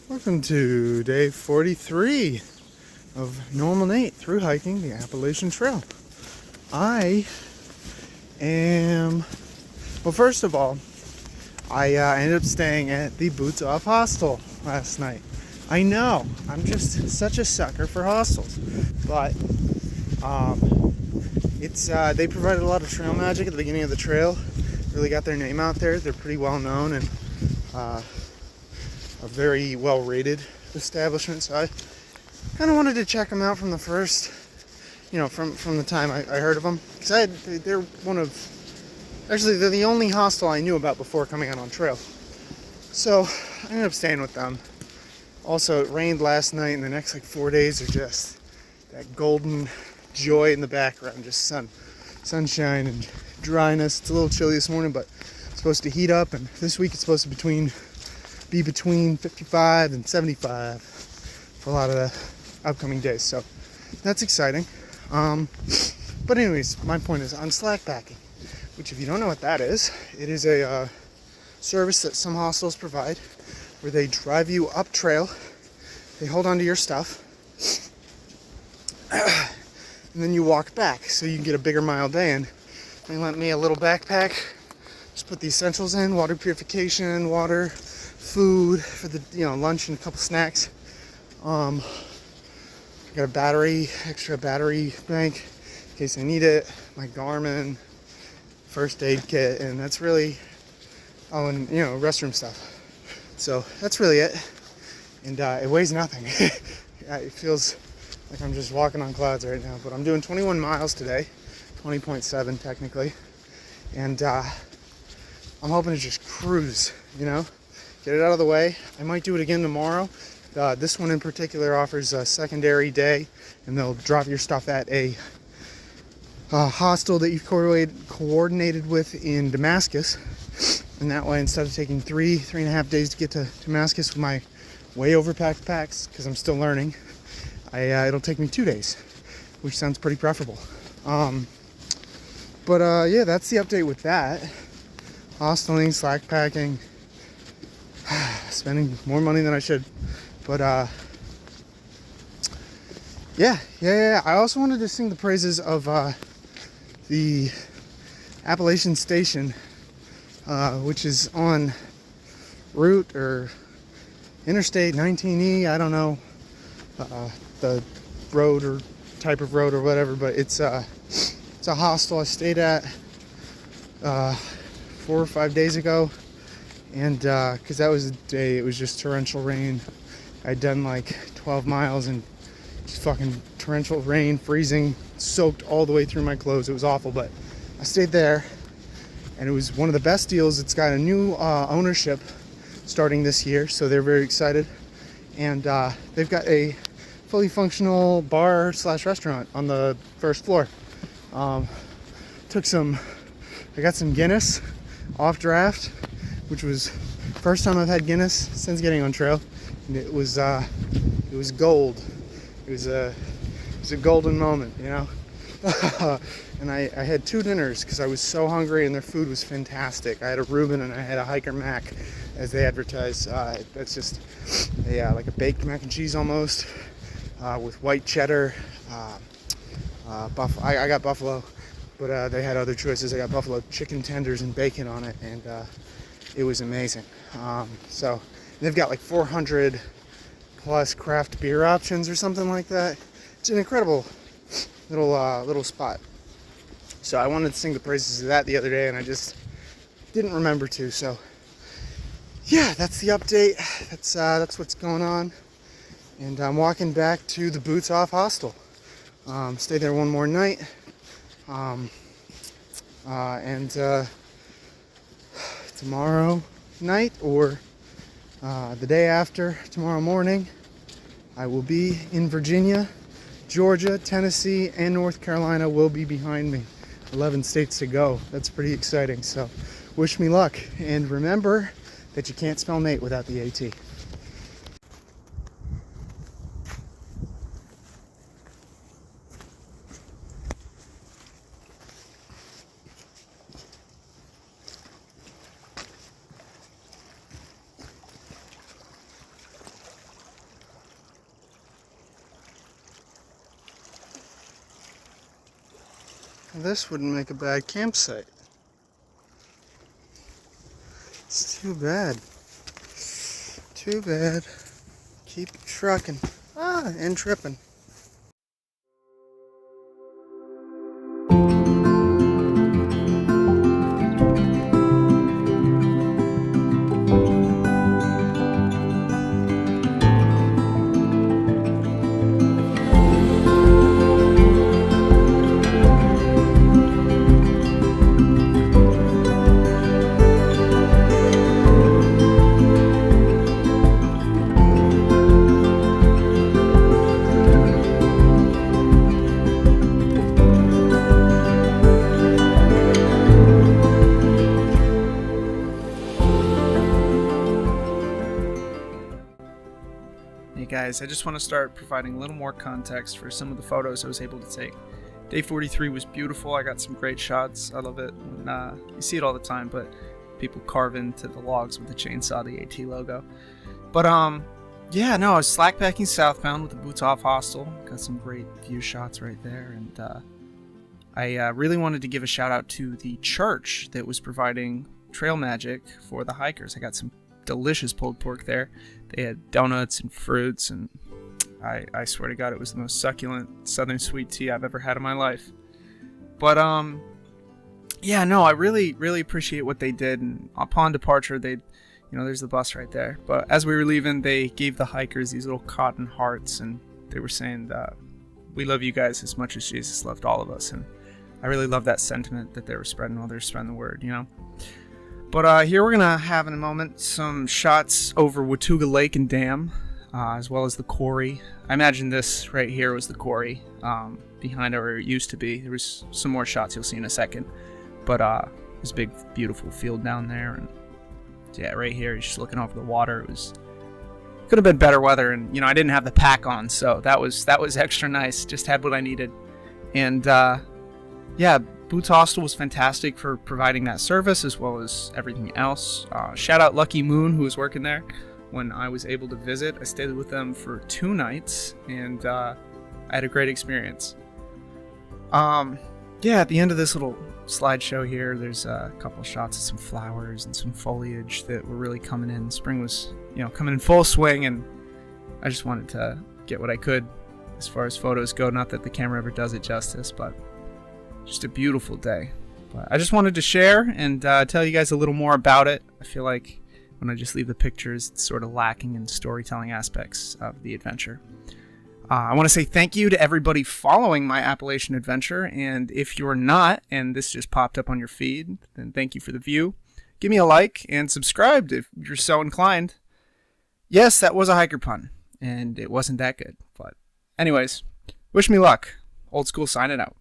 Welcome to day 43 of Normal Nate through hiking the Appalachian Trail. I am, well, first of all, I ended up staying at the Boots Off Hostel last night. I know, I'm just such a sucker for hostels, but they provided a lot of trail magic at the beginning of the trail. Really got their name out there. They're pretty well known and a very well rated establishment, so I kind of wanted to check them out from the first, from the time I heard of them, because they're they're the only hostel I knew about before coming out on trail. So I ended up staying with them. Also, it rained last night, and the next 4 days are just that golden joy in the background, just sunshine and dryness. It's a little chilly this morning, but it's supposed to heat up, and this week it's supposed to be between 55 and 75 for a lot of the upcoming days, so that's exciting. But anyways, my point is on Slackpacking, which, if you don't know what that is, it is a service that some hostels provide where they drive you up trail, they hold onto your stuff, and then you walk back so you can get a bigger mile day in. They lent me a little backpack, just put the essentials in: water purification, water, food for the lunch, and a couple snacks. Got a extra battery bank in case I need it, my Garmin, first aid kit, and that's really, and restroom stuff. So that's really it, and it weighs nothing. It feels like I'm just walking on clouds right now, but I'm doing 21 miles today, 20.7 technically, and I'm hoping to just cruise, get it out of the way. I might do it again tomorrow. This one in particular offers a secondary day, and they'll drop your stuff at a hostel that you've coordinated with in Damascus. And that way, instead of taking 3.5 days to get to Damascus with my way overpacked packs, because I'm still learning, it'll take me 2 days, which sounds pretty preferable. Yeah, that's the update with that. Hosteling, slackpacking, spending more money than I should. But yeah. I also wanted to sing the praises of the Appalachian Station, which is on route or Interstate 19E. I don't know the road or type of road or whatever, but it's a hostel I stayed at 4 or 5 days ago, and because that was a day it was just torrential rain. I'd done 12 miles and just fucking torrential rain, freezing, soaked all the way through my clothes. It was awful, but I stayed there, and it was one of the best deals. It's got a new ownership starting this year, so they're very excited, and they've got a fully functional bar / restaurant on the first floor. I got some Guinness off draft, which was first time I've had Guinness since getting on trail, and it was gold. It was a golden moment, And I had 2 dinners because I was so hungry, and their food was fantastic. I had a Reuben and I had a Hiker Mac, as they advertise. That's just like a baked mac and cheese almost, with white cheddar. I got buffalo, but they had other choices. I got buffalo chicken tenders and bacon on it, and it was amazing. So they've got 400 plus craft beer options or something like that. It's an incredible little spot. So I wanted to sing the praises of that the other day, and I just didn't remember to. So yeah, that's the update. That's what's going on. And I'm walking back to the Boots Off Hostel. Stay there one more night. And tomorrow night or the day after tomorrow morning, I will be in Virginia. Georgia, Tennessee, and North Carolina will be behind me. 11 states to go. That's pretty exciting. So wish me luck. And remember that you can't spell Nate without the AT. This wouldn't make a bad campsite. It's too bad. Too bad. Keep trucking. And tripping. Hey guys, I just want to start providing a little more context for some of the photos I was able to take. Day 43 was beautiful. I got some great shots. I love it when you see it all the time, but people carve into the logs with the chainsaw the AT logo. But yeah, no, I was slackpacking southbound with the Boots Off Hostel. Got some great view shots right there, and I really wanted to give a shout out to the church that was providing trail magic for the hikers. I got some delicious pulled pork there. They had donuts and fruits, and I swear to God, it was the most succulent southern sweet tea I've ever had in my life. But yeah, no, I really appreciate what they did. And upon departure, there's the bus right there. But as we were leaving, they gave the hikers these little cotton hearts, and they were saying that we love you guys as much as Jesus loved all of us. And I really love that sentiment that they were spreading while they were spreading the word, But here we're going to have in a moment some shots over Watauga Lake and Dam, as well as the quarry. I imagine this right here was the quarry behind where it used to be. There was some more shots you'll see in a second. But there's a big, beautiful field down there. And yeah, right here, you're just looking over the water. Could have been better weather. And, I didn't have the pack on, so that was extra nice. Just had what I needed. And yeah, Boots Hostel was fantastic for providing that service as well as everything else. Shout out Lucky Moon, who was working there when I was able to visit. I stayed with them for 2 nights, and I had a great experience. Yeah, at the end of this little slideshow here, there's a couple shots of some flowers and some foliage that were really coming in. Spring was, coming in full swing, and I just wanted to get what I could as far as photos go. Not that the camera ever does it justice, but just a beautiful day. But I just wanted to share and tell you guys a little more about it. I feel like when I just leave the pictures, it's sort of lacking in storytelling aspects of the adventure. I want to say thank you to everybody following my Appalachian adventure, and if you're not, and this just popped up on your feed, then thank you for the view. Give me a like and subscribe if you're so inclined. Yes, that was a hiker pun, and it wasn't that good, but anyways, wish me luck. Old school signing out.